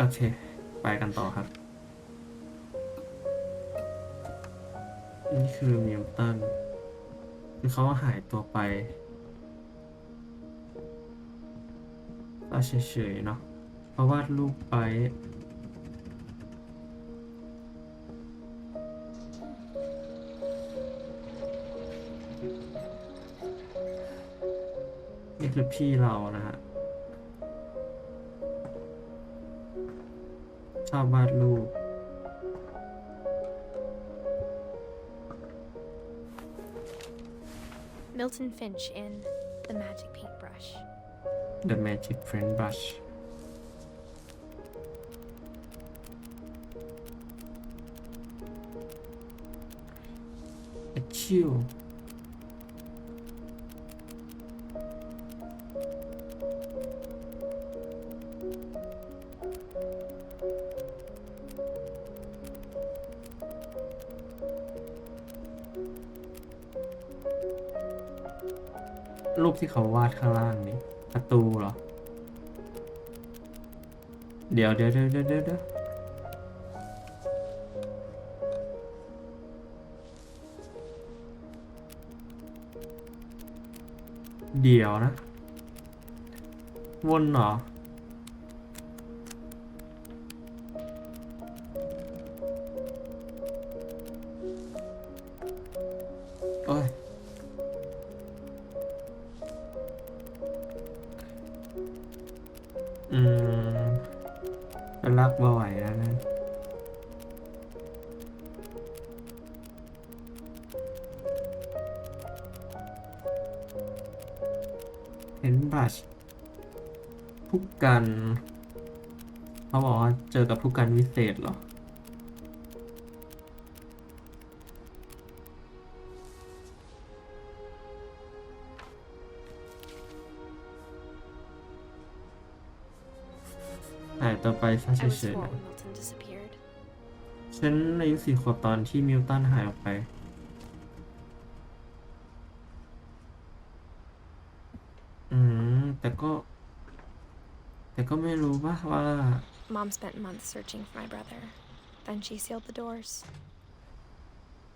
โอเคไปกันต่อครับนี่คือมิลตันคือเขาหายตัวไปก็เฉยๆเนาะเพราะวาดรูปไปนี่คือพี่เรานะฮะชอบวาดรูป Milton Finch in The Magic Paintbrush. The Magic Paintbrush ชิวรูปที่เขาวาดข้างล่างนี้ประตูเหรอเดี๋ยวนะวนเหรอโอ้ยเป็นรักบ่อยแล้วนะเห็นบรัชผู้กันเขาบอกว่าเจอกับผู้กันวิเศษเหรอหายตัวไปซะเฉ I was ย four when Milton disappeared. ๆฉันอายุ4 ขวบตอนที่มิลตันหายออกไปแต่ก็ไม่รู้ว่าMom spent months searching for my brother. Then she sealed the doors.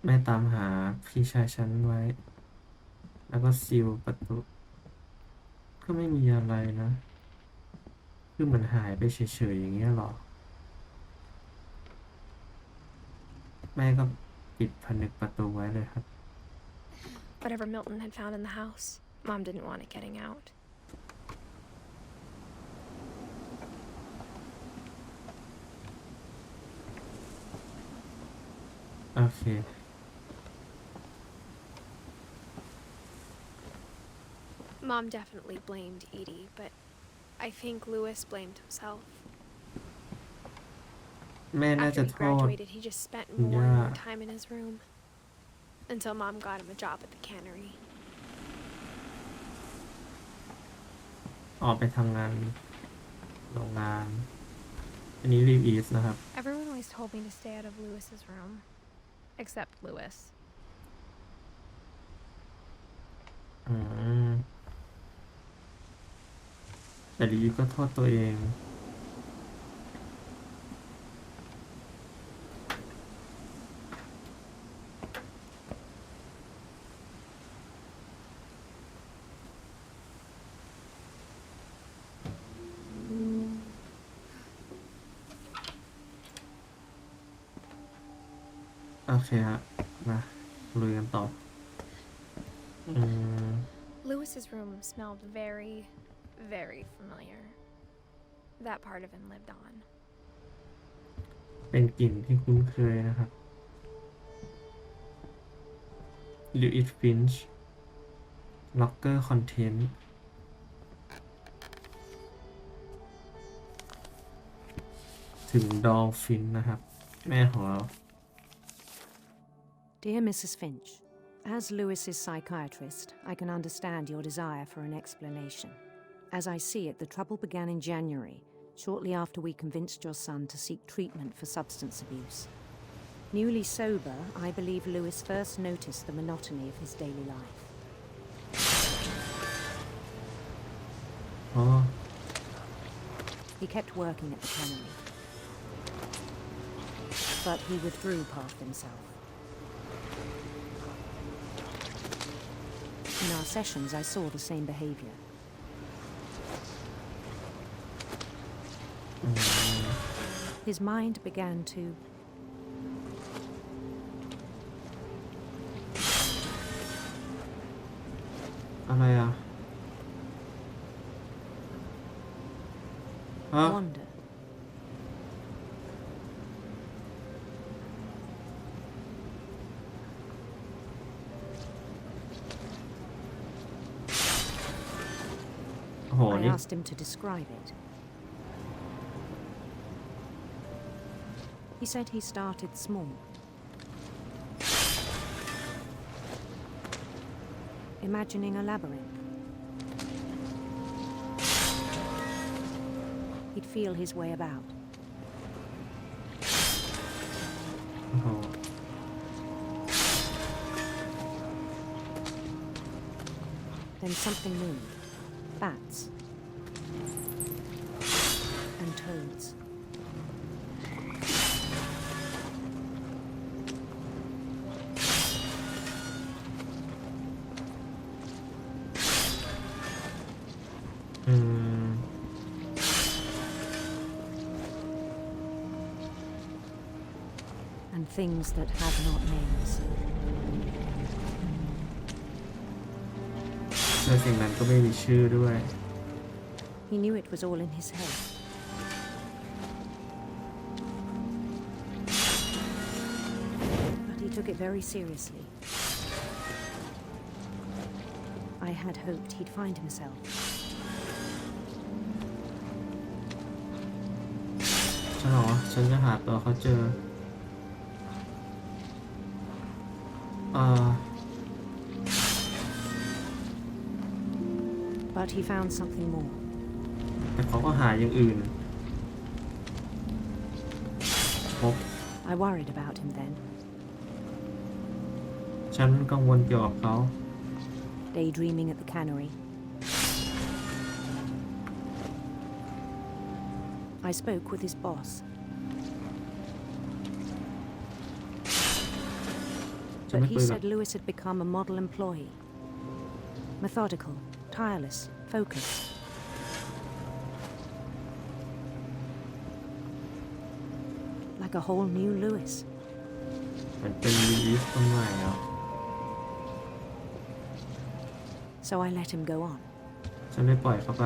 แม่ตามหาพี่ชายฉันไว้แล้วก็ซีลประตูก็ไม่มีอะไรนะคือมันหายไปเฉยๆอย่างเงี้ยหรอแม่ก็ปิดผนึกประตูไว้เลยครับ Whatever Milton had found in the house, Mom didn't want it getting out. โอเค Mom definitely blamed Edie, but I think Lewis blamed himself. แม่น่า After จะ he โทษ graduated, he just spent more and Yeah. more time in his room. Until Mom got him a job at the cannery. ออกไปทำงานโรงงานอันนี้รีบอีสนะครับ Everyone always told me to stay out of Lewis's room. Except Lewis. แต่ดีก็โทษตัวเองโอเคฮะมาลุยกันต่อLewis's room smelled very, very familiar. That part of him lived on. เป็นกลิ่นที่คุ้นเคยนะครับ Edith Finch Locker Content ถึงดอลฟินนะครับแม่ของเรา Dear Mrs. Finch, as Lewis's psychiatrist, I can understand your desire for an explanation. As I see it, the trouble began in January, shortly after we convinced your son to seek treatment for substance abuse. Newly sober, I believe Lewis first noticed the monotony of his daily life. Oh. He kept working at the cannery, but he withdrew past himself. In our sessions, I saw the same behavior. His mind began toอะไรอ่ะฮะ wander. I asked him to describe it. He said he started small. Imagining a labyrinth. He'd feel his way about. โอ้โห Then something moved. Bats. And toads. And things that have not names. และสิ่งนั้นก็ไม่มีชื่อด้วย He knew it was all in his head. But he took it very seriously. I had hoped he'd find himself. ฉันเหรอฉันจะหาตัวเขาเจอBut he found something more. แต่เขาก็หาอย่างอื่นพบ I worried about him then, ฉันกังวลเกี่ยวกับเขา daydreaming at the cannery. I spoke with his boss. ฉัน But ไม่ he คุยกับ said Lewis had become a model employee. Methodical, tireless, focused. Like a whole new Lewis. มันเป็นลีฟคนใหม่อ่ะ So I let him go on. ฉันไม่ปล่อยเขาไป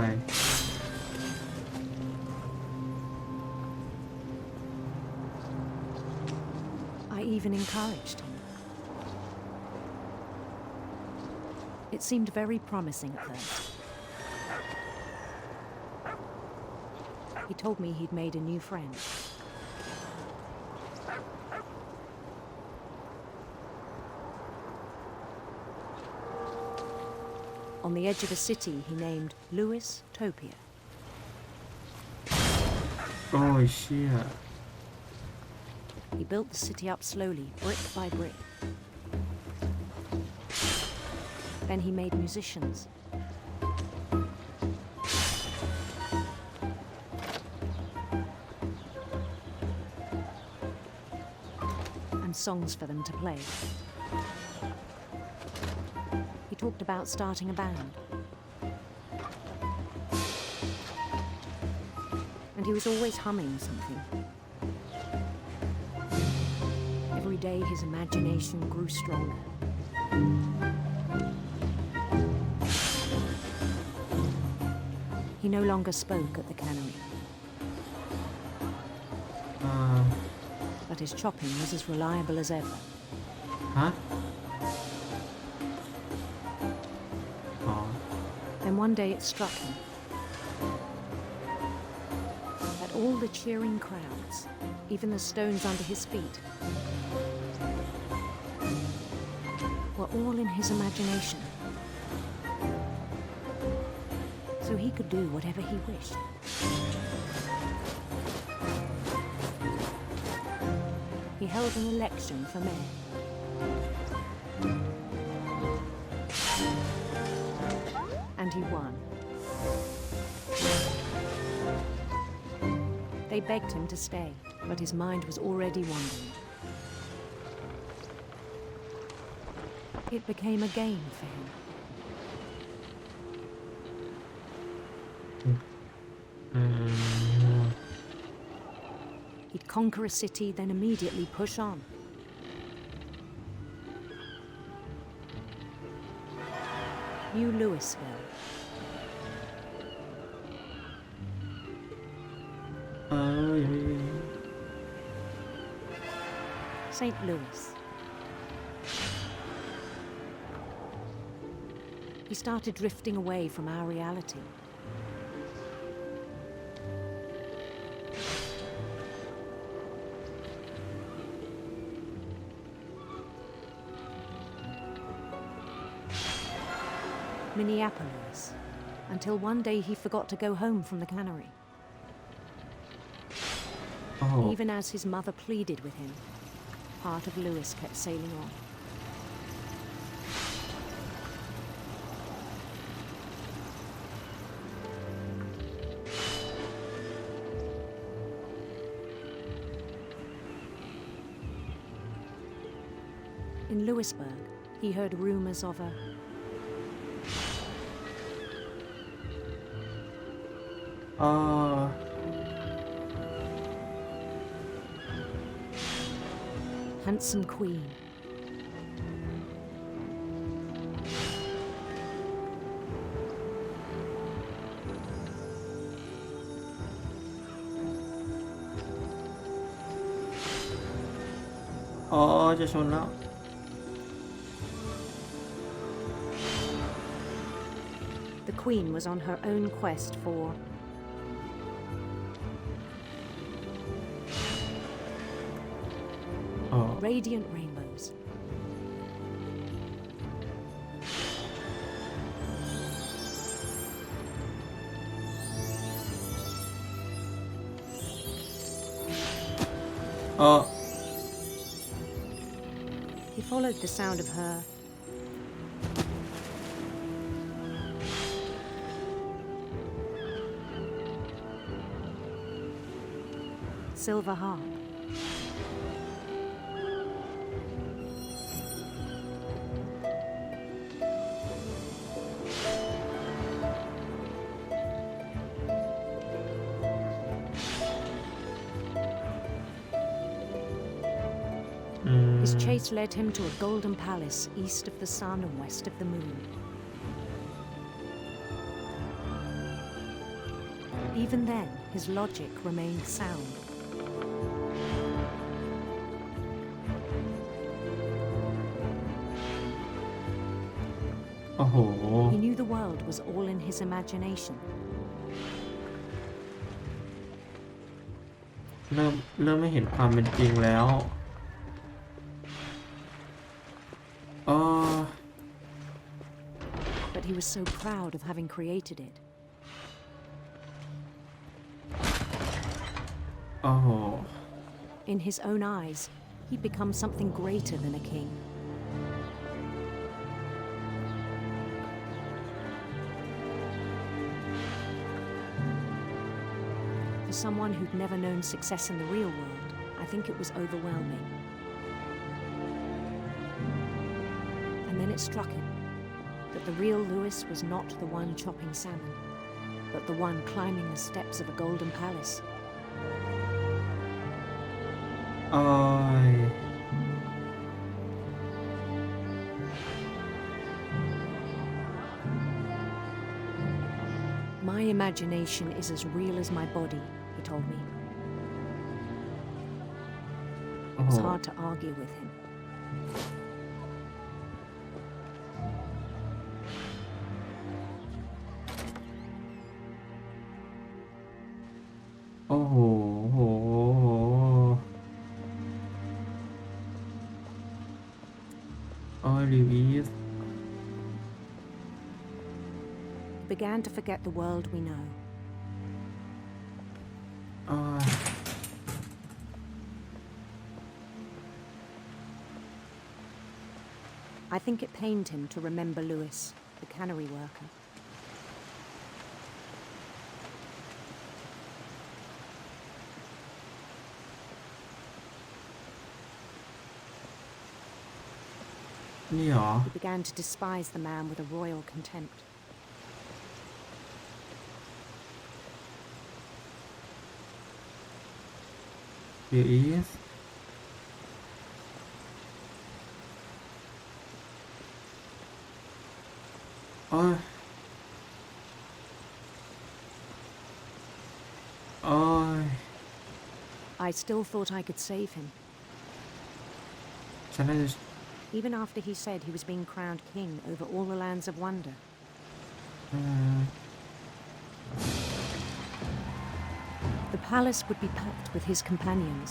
I even encouraged him. It seemed very promising at first. He told me he'd made a new friend. On the edge of a city he named Lewis Topia. โอ้ยเชี่ย He built the city up slowly, brick by brick. Then he made musicians. And songs for them to play. He talked about starting a band. And he was always humming something. Every day his imagination grew stronger. He no longer spoke at the cannery. But his chopping was as reliable as ever. ฮะ อ๋อ Then one day it struck him that all the cheering crowds, even the stones under his feet, were all in his imagination. So he could do whatever he wished. He held an election for mayor. And he won. They begged him to stay. but his mind was already wandering. It became a game for him. He'd conquer a city, then immediately push on. New Louisville. St. Louis. He started drifting away from our reality. Minneapolis, until one day he forgot to go home from the cannery. Oh. Even as his mother pleaded with him, part of Louis kept sailing on. In Louisburg, he heard rumors of a handsome queen. Oh, จะชนแล้ว The queen was on her own quest for radiant rainbows. He followed the sound of her silver harp. His chase led him to a golden palace east of the sun and west of the moon. Even then, his logic remained sound. He knew the world was all in his imagination. เริ่มไม่เห็นความเป็นจริงแล้ว But he was so proud of having created it. In his own eyes, he'd become something greater than a king. For someone who'd never known success in the real world, I think it was overwhelming. And then it struck him that the real Louis was not the one chopping salmon, but the one climbing the steps of a golden palace. My imagination is as real as my body, he told me. It was hard to argue with him. Began to forget the world we know. I think it pained him to remember Louis, the cannery worker. นี่หรอ He began to despise the man with a royal contempt. Here is ôi ôi I still thought I could save him, ฉันน่าจะ even after he said he was being crowned king over all the lands of wonder. อืม The palace would be packed with his companions.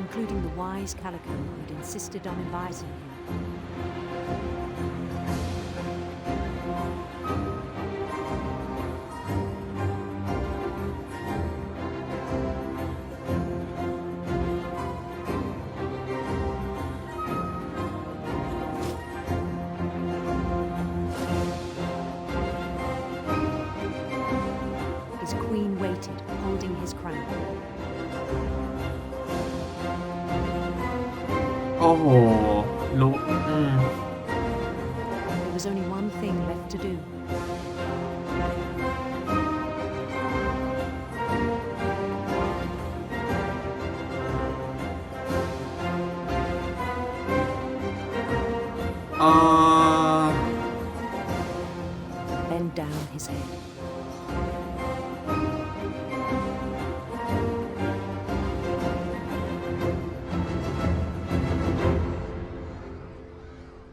Including the wise Calico who'd insisted on advising him. His queen waited, holding his crown. โอ้โหรู้There was only one thing left to do. Bend down his head.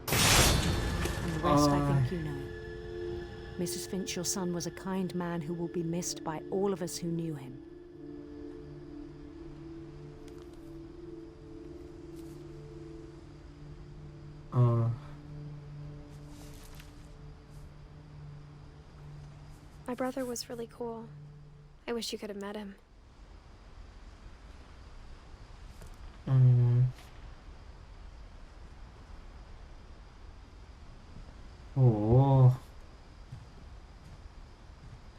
And the rest I think you know. Mrs. Finch, your son was a kind man who will be missed by all of us who knew him. เออ My brother was really cool. I wish you could have met him. อืมโห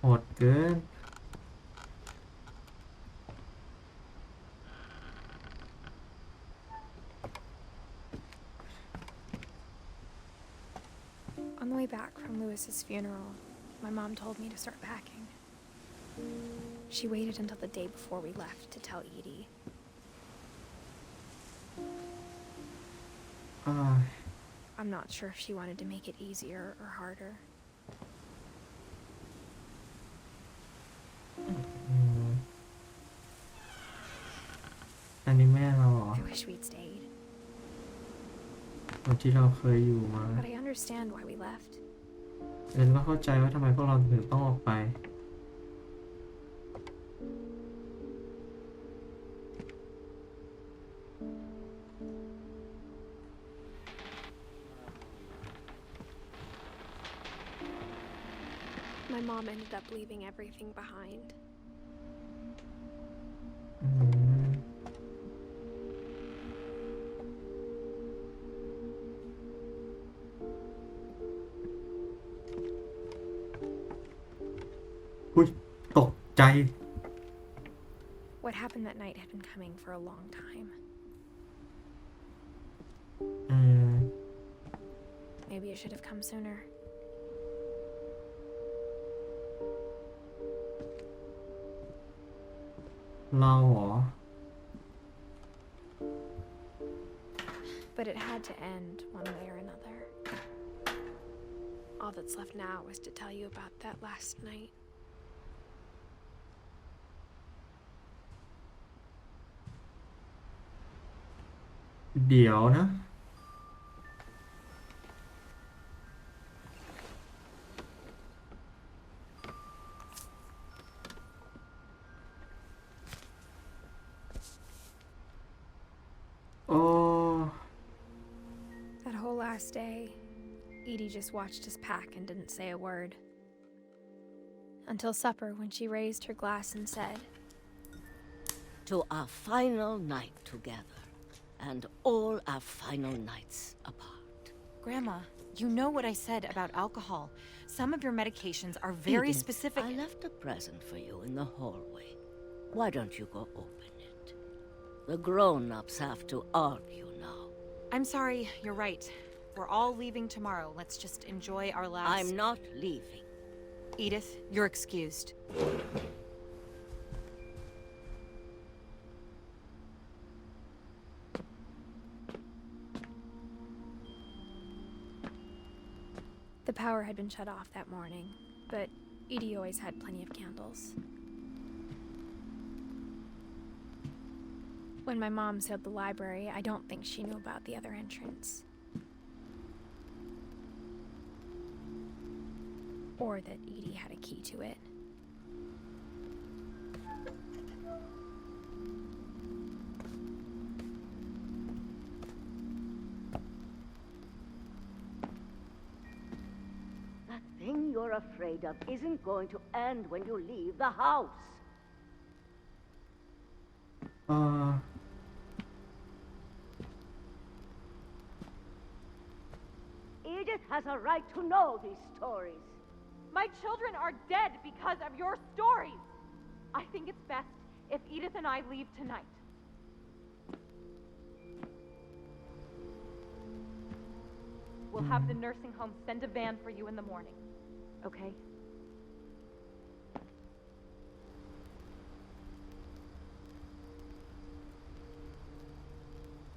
โหดเกิน On the way back from Lewis's funeral, my mom told me to start packing. She waited until the day before we left to tell Edie. อ่า I'm not sure if she wanted to make it easier or harder. อืมอันนี้แม่เราเหรอ I wish we'd stayed. เหมือนที่เราเคยอยู่มา But I understand why we left. เรนก็เข้าใจว่าทำไมพวกเราถึงต้องออกไป My mom ended up leaving everything behind. อืมอุ้ยตกใจ What happened that night had been coming for a long time. อืม Maybe it should have come sooner. เราเหรอ But it had to end one way or another. All that's left now is to tell you about that last night. เดี๋ยวนะ โอ้ That whole last day, Edie just watched us pack and didn't say a word. Until supper, when she raised her glass and said, To our final night together, and all our final nights apart. Grandma, You know what I said about alcohol. Some of your medications are very Edith, specific. I left a present for you in the hallway. Why don't you go open it? The grown-ups have to argue now. I'm sorry, you're right. We're all leaving tomorrow. Let's just enjoy our last... I'm not leaving. Edith, you're excused. The power had been shut off that morning, but Edie always had plenty of candles. When my mom sealed the library, I don't think she knew about the other entrance. Or that Edie had a key to it. That thing you're afraid of isn't going to end when you leave the house. Edith has a right to know these stories. My children are dead because of your stories. I think it's best if Edith and I leave tonight. We'll have the nursing home send a van for you in the morning, okay?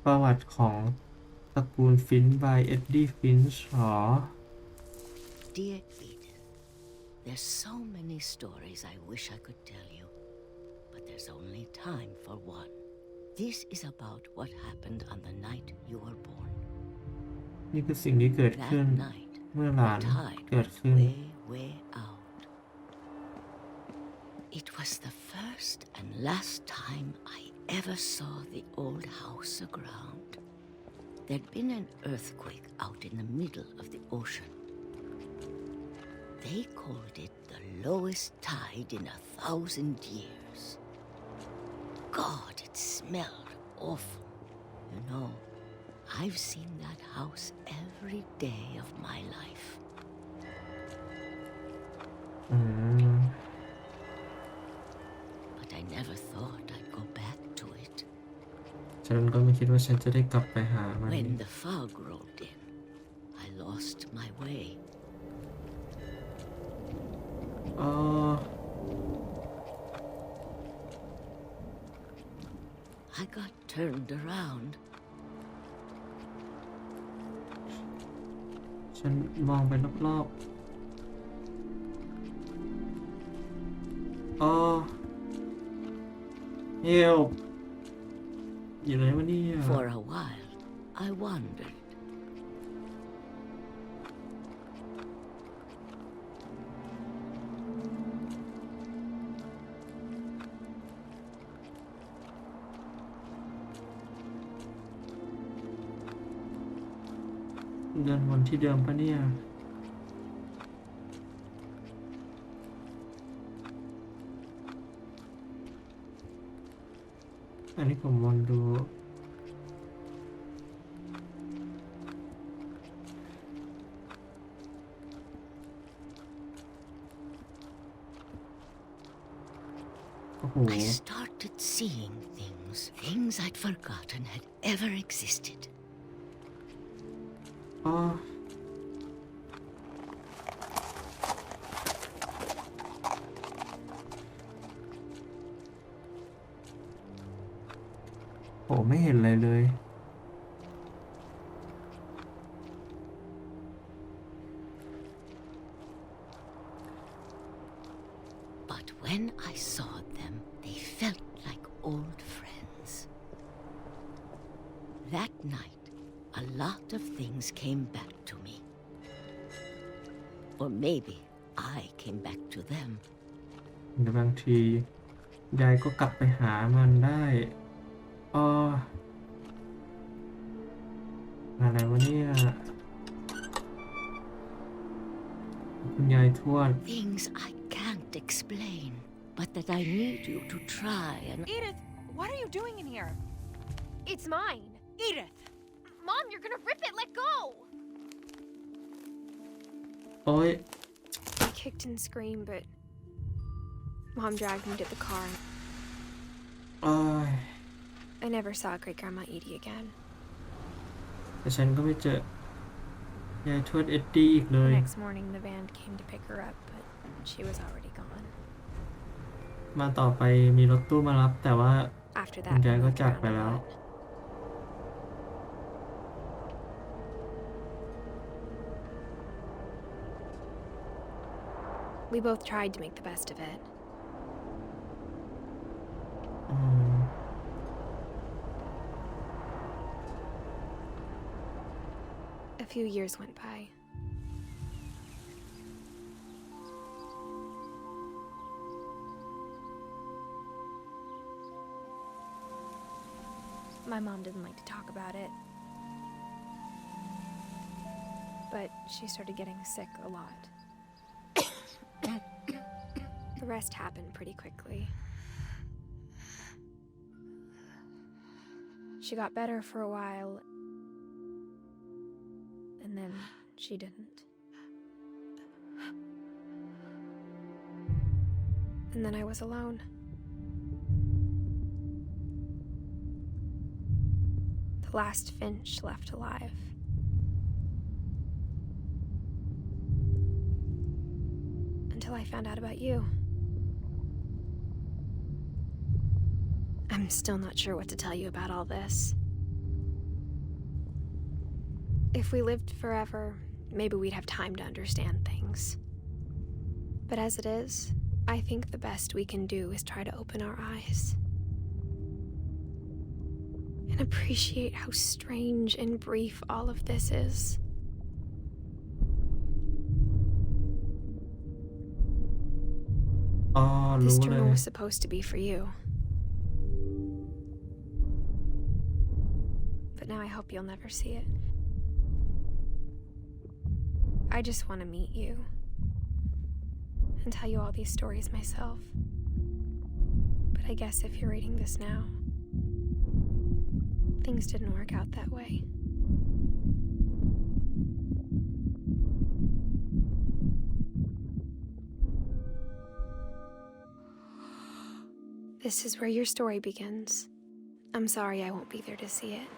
ประวัติของตระกูลฟินช์ by เอ็ดดี้ฟินช์หรอ Dear Edith, there's so many stories I wish I could tell you, but there's only time for one. This is about what happened on the night you were born. นี่คือสิ่งที่เกิดขึ้น That night, เมื่อหลาน the tide เกิด was ขึ้น way out. It was the first and last time I ever saw the old house aground. There'd been an earthquake out in the middle of the ocean. They called it the lowest tide in 1,000 years. God, it smelled awful. You know, I've seen that house every day of my life. อืม But I never thought I'd go back to it. ฉันก็ไม่คิดว่าฉันจะได้กลับไปหามัน When the fog rolled in, I lost my way. อ๋อ I got turned around. ฉันมองไปรอบๆอ๋อ Help อยู่ไหนวะเนี่ย For a while, I wandered.เดินวนที่เดิมปะเนี่ย อันนี้ผมวนดู โอ้โห I started seeing things I'd forgotten had ever existed. อ๋อ โหไม่เห็นอะไรเลย But when I saw them, they felt like old friends. That night, a lot of things came back to me. Or maybe I came back to them. หรือบางทียายก็กลับไปหามันได้อ๋ออะไรวะเนี่ย คุณยายทวด Things I can't explain, but that I need you to try and... Edith, what are you doing in here? It's mine. Edith! Mom, you're gonna rip it. Let go. โอ้ย I kicked and screamed, but Mom dragged me to the car. โอ้ย I never saw Great Grandma Edie again. แต่ฉันก็ไม่เจอยายทวดเอ็ดดี้อีกเล The ย next morning, the van came to pick her up, but she was already gone. มาต่อไปมีรถตู้มารับแต่ว่า After คุณ that, ยา we ยก็ moved จาก around ไป a แล้ว lot. We both tried to make the best of it. อืม A few years went by. My mom didn't like to talk about it, but she started getting sick a lot. The rest happened pretty quickly. She got better for a while, and then she didn't. And then I was alone. The last Finch left alive. Until I found out about you. I'm still not sure what to tell you about all this. If we lived forever, maybe we'd have time to understand things. But as it is, I think the best we can do is try to open our eyes. And appreciate how strange and brief all of this is. This รู้เล journal ย was supposed to be for you. But now I hope you'll never see it. I just want to meet you and tell you all these stories myself. But I guess if you're reading this now, things didn't work out that way. This is where your story begins. I'm sorry I won't be there to see it.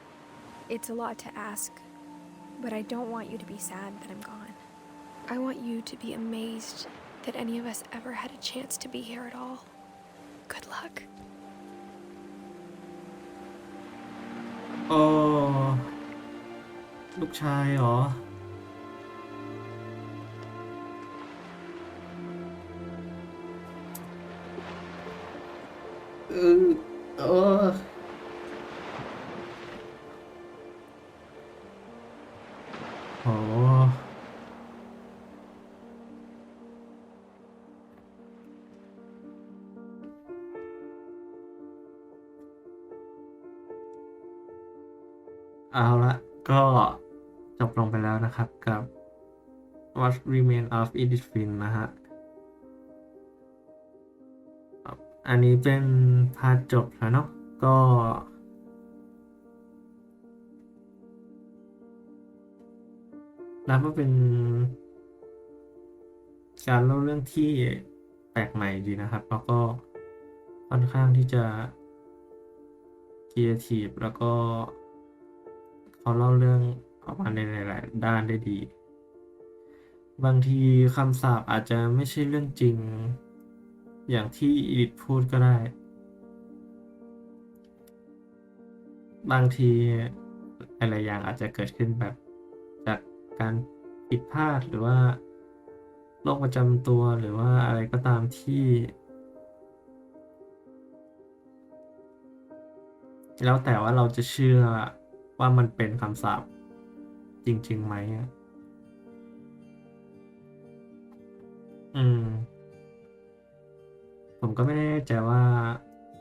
It's a lot to ask, but I don't want you to be sad that I'm gone. I want you to be amazed that any of us ever had a chance to be here at all. Good luck. โอ้ลูกชายเหรอ เออโอ้โหเอาละก็จบลงไปแล้วนะครับกับ What Remains of Edith Finch นะฮะ อันนี้เป็นพาร์ทจบแล้วเนาะก็นับว่าเป็นการเล่าเรื่องที่แปลกใหม่ดีนะครับแล้วก็ค่อนข้างที่จะครีเอทีฟแล้วก็เขาเล่าเรื่องออกมาในหลายๆด้านได้ดี บางทีคำสาปอาจจะไม่ใช่เรื่องจริงอย่างที่อีดิทพูดก็ได้ บางทีหลายๆอย่างอาจจะเกิดขึ้นแบบจากการผิดพลาดหรือว่าโรคประจำตัวหรือว่าอะไรก็ตามที่แล้วแต่ว่าเราจะเชื่อว่ามันเป็นคำสาปจริงๆไหมอะผมก็ไม่แน่ใจว่า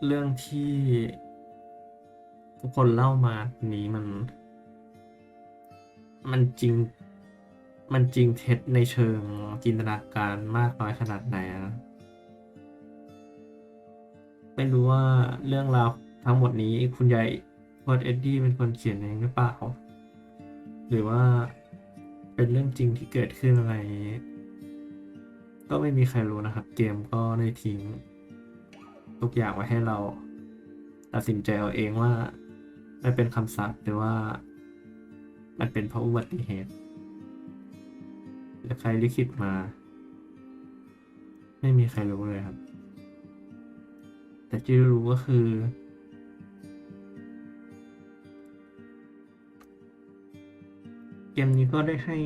เรื่องที่ทุกคนเล่ามานี้มันจริงเท็จในเชิงจินตนาการมากน้อยขนาดไหนนะไม่รู้ว่าเรื่องราวทั้งหมดนี้คุณยายทวดเอ็ดดี้เป็นคนเขียนเองหรือเปล่าหรือว่าเป็นเรื่องจริงที่เกิดขึ้นอะไร ก็ไม่มีใครรู้นะครับ เกมก็ได้ทิ้งทุกอย่างไว้ให้เราตัดสินใจเอาเองว่ามันเป็นคำสาปหรือว่ามันเป็นเพราะอุบัติเหตุหรือใครลิขิตมา ไม่มีใครรู้เลยครับ แต่ที่รู้ก็คือเกมนี้ก็ได้ให้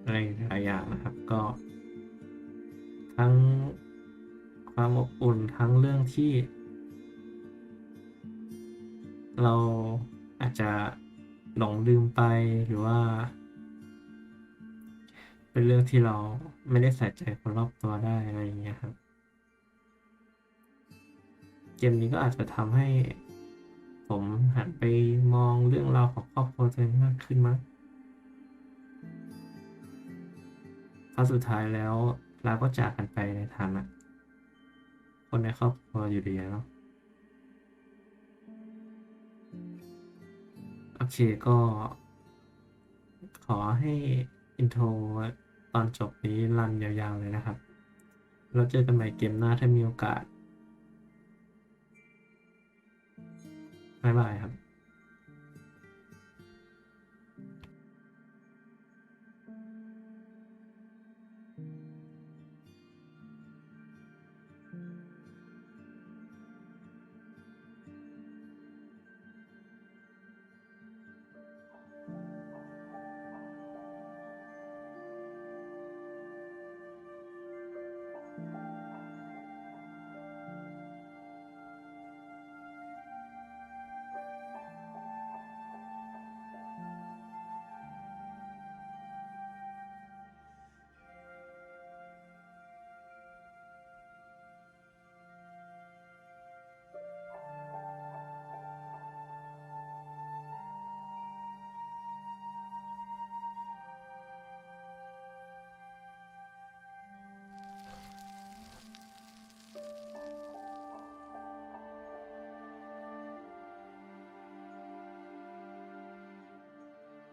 อะไรหลายอย่างนะครับ ก็ทั้งความอบอุ่นทั้งเรื่องที่เราอาจจะหลงลืมไปหรือว่าเป็นเรื่องที่เราไม่ได้ใส่ใจคนรอบตัวได้อะไรอย่างเงี้ยครับ เกมนี้ก็อาจจะทำให้ผมหันไปมองเรื่องราวของครอบครัวตัวเองมากขึ้นมั้งเพราะสุดท้ายแล้วเราก็จากกันไปในฐานะคนในครอบครัวอยู่ดีเนาะโอเคก็ขอให้อินโทรตอนจบนี้รันยาวๆเลยนะครับเราเจอกันใหม่เกมหน้าถ้ามีโอกาสบ๊ายบายครับ